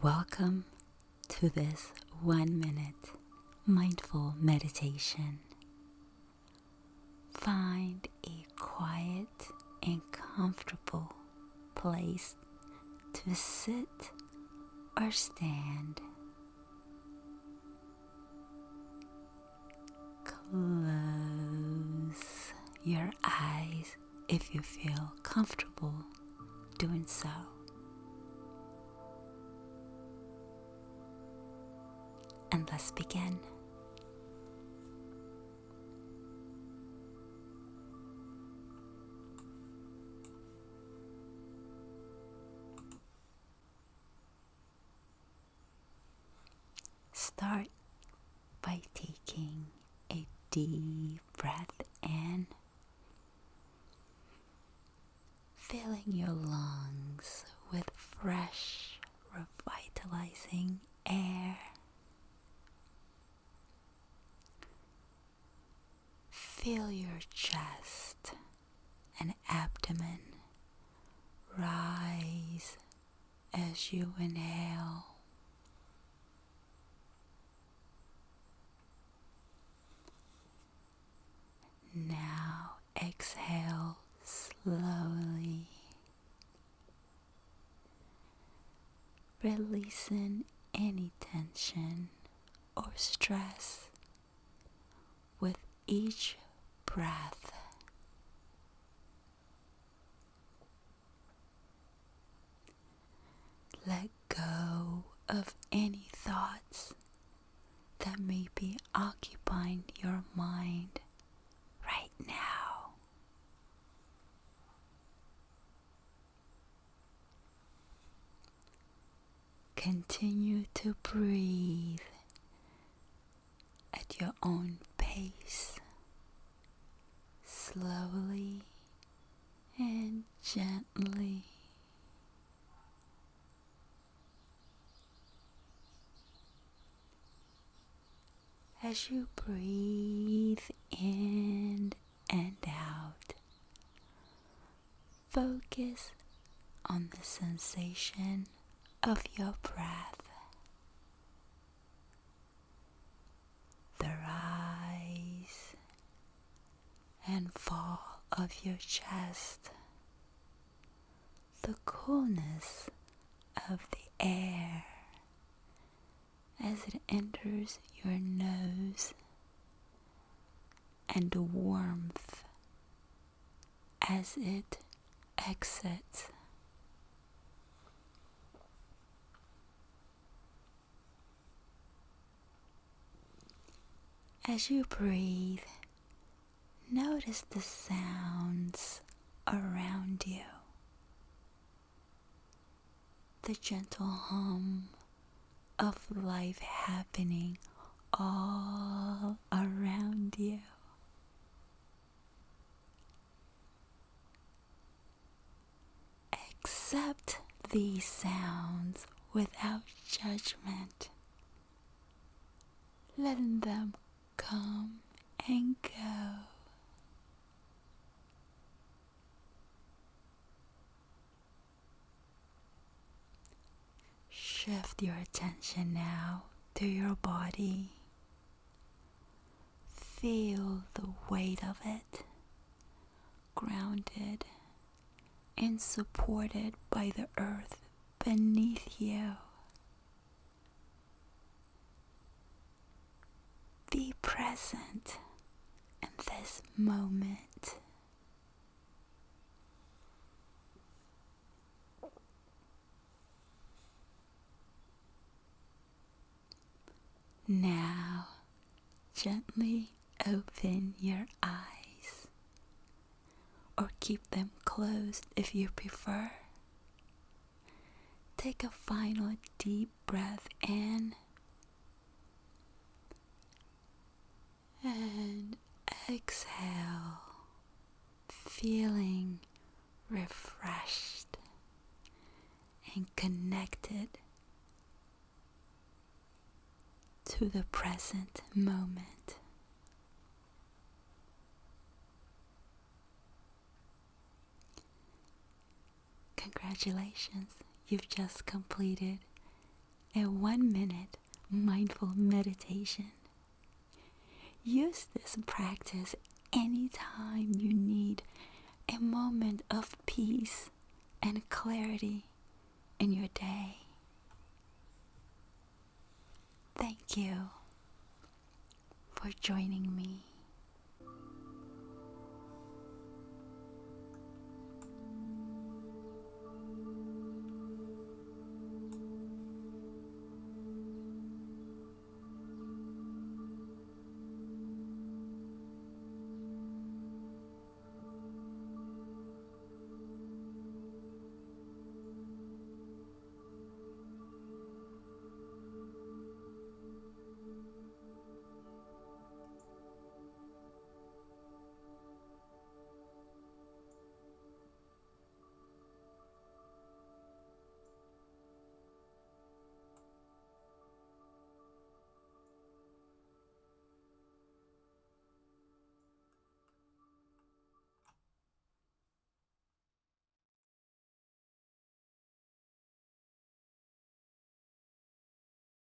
Welcome to this 1 minute mindful meditation. Find a quiet and comfortable place to sit or stand. Close your eyes if you feel comfortable doing so. And let's begin. Start by taking a deep breath in, filling your lungs with fresh, revitalizing air. Feel your chest and abdomen rise as you inhale. Now exhale slowly, releasing any tension or stress with each breath. Let go of any thoughts that may be occupying your mind right now. Continue to breathe at your own pace, slowly and gently. As you breathe in and out, focus on the sensation of your breath. The rise and fall of your chest, the coolness of the air as it enters your nose, and the warmth as it exits. As you breathe, notice the sounds around you. The gentle hum of life happening all around you. Accept these sounds without judgment, letting them come and go. Shift your attention now to your body. Feel the weight of it, grounded and supported by the earth beneath you. Be present in this moment. Now, gently open your eyes, or keep them closed if you prefer. Take a final deep breath in and exhale, feeling refreshed and connected to the present moment. Congratulations, you've just completed a 1-minute mindful meditation. Use this practice anytime you need a moment of peace and clarity in your day. Thank you for joining me.